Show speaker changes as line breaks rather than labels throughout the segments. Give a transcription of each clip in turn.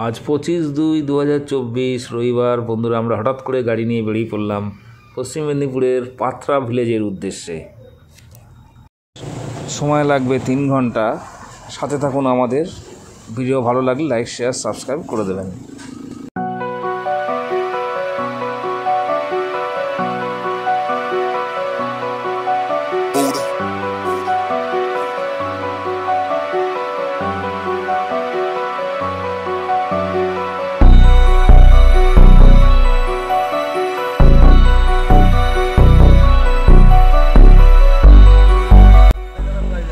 আজ 25/2/2024 রবিবার। বন্ধুরা, আমরা হঠাৎ করে গাড়ি নিয়ে বেরিয়ে পড়লাম পশ্চিম মেদিনীপুরের পাথরা ভিলেজের উদ্দেশ্যে। সময় লাগবে 3 ঘন্টা। সাথে থাকুন আমাদের। ভিডিও ভালো লাগলে লাইক, শেয়ার, সাবস্ক্রাইব করে দেবেন।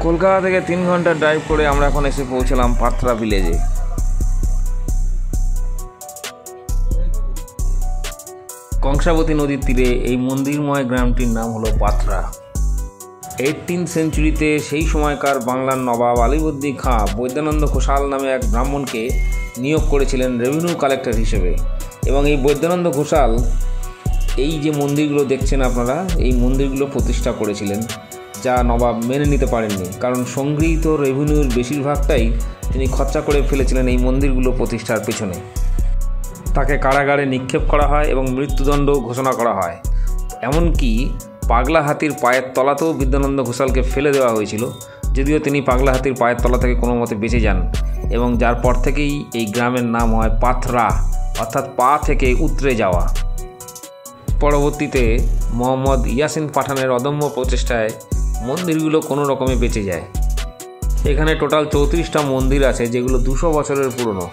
কলকাতা থেকে 3 ঘন্টা ড্রাইভ করে আমরা এখন এসে পৌঁছলাম পাথরা ভিলেজে। কংসাবতী নদীর তীরে এই মন্দিরময় গ্রামটির নাম হলো পাথরা। 18th সেঞ্চুরিতে সেই সময়কার বাংলার নবাব আলীবর্দী খাঁ বৈদ্যানন্দ ঘোষাল নামে এক ব্রাহ্মণকে নিয়োগ করেছিলেন রেভিনিউ কালেক্টর হিসেবে। এবং এই বৈদ্যানন্দ ঘোষাল এই যে মন্দিরগুলো দেখছেন আপনারা, এই মন্দিরগুলো প্রতিষ্ঠা করেছিলেন, যা নবাব মেনে নিতে পারেননি। কারণ সংগৃহীত রেভিনিউর বেশিরভাগটাই তিনি খরচা করে ফেলেছিলেন এই মন্দিরগুলো প্রতিষ্ঠার পেছনে। তাকে কারাগারে নিক্ষেপ করা হয় এবং মৃত্যুদণ্ড ঘোষণা করা হয়। এমনকি পাগলা হাতির পায়ের তলাতেও বিদ্যানন্দ ঘোষালকে ফেলে দেওয়া হয়েছিল, যদিও তিনি পাগলা হাতির পায়ের তলা থেকে কোনো মতে বেঁচে যান। এবং যার পর থেকেই এই গ্রামের নাম হয় পাথরা, অর্থাৎ পা থেকে উতরে যাওয়া। পরবর্তীতে মোহাম্মদ ইয়াসিন পাঠানের অদম্য প্রচেষ্টায় মন্দিরগুলো কোনো রকমে বেঁচে যায়। এখানে টোটাল 34টা মন্দির আছে, যেগুলো 200 বছরের পুরনো।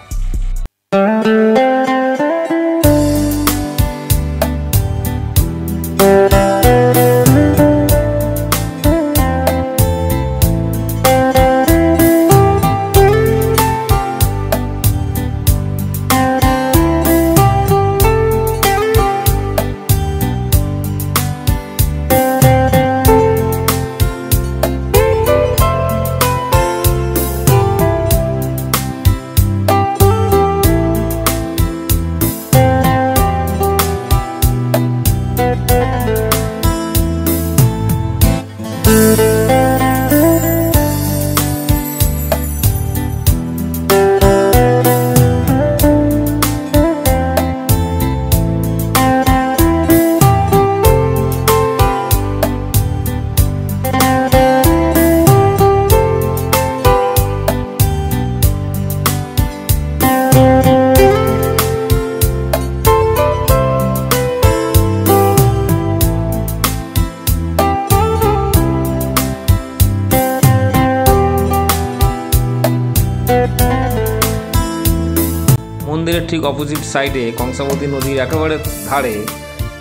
মন্দিরের ঠিক অপোজিট সাইডে কংসাবতী নদীর একেবারে ধারে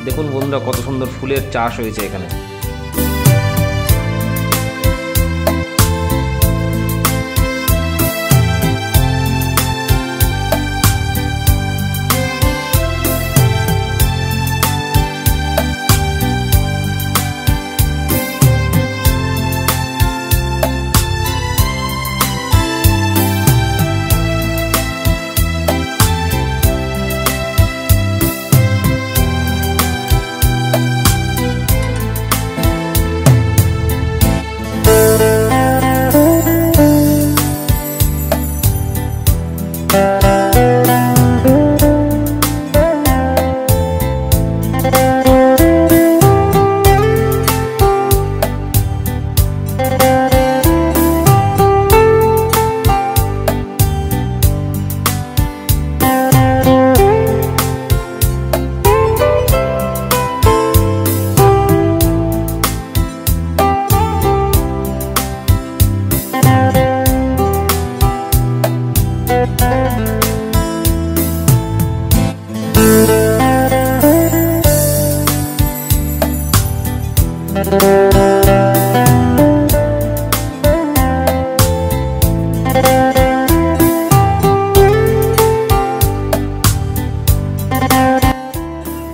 দেখুন বন্ধুরা, কত সুন্দর ফুলের চাষ হয়েছে এখানে।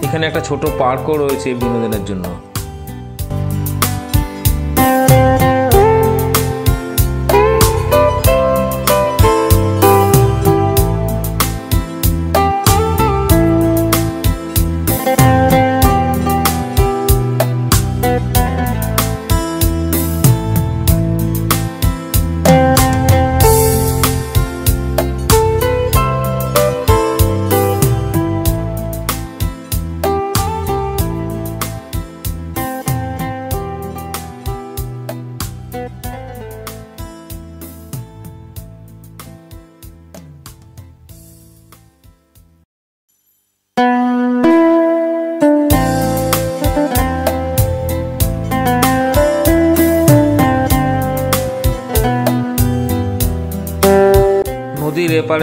এখানে একটা ছোট পার্কও রয়েছে বিনোদনের জন্য।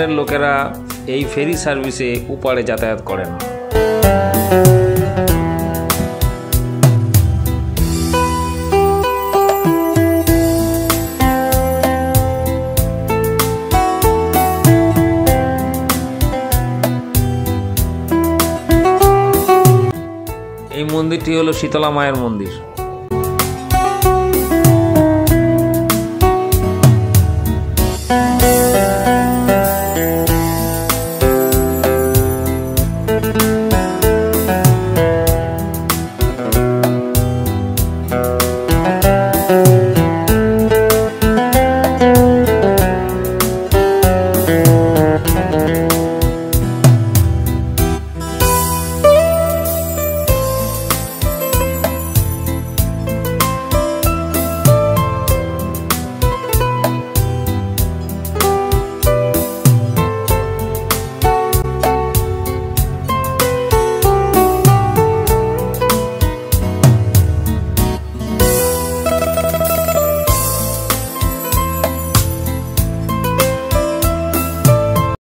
পরিবারের লোকেরা এই ফেরি সার্ভিসে উপারে যাতায়াত করেন। এই মন্দিরটি হলো শীতলা মায়ের মন্দির।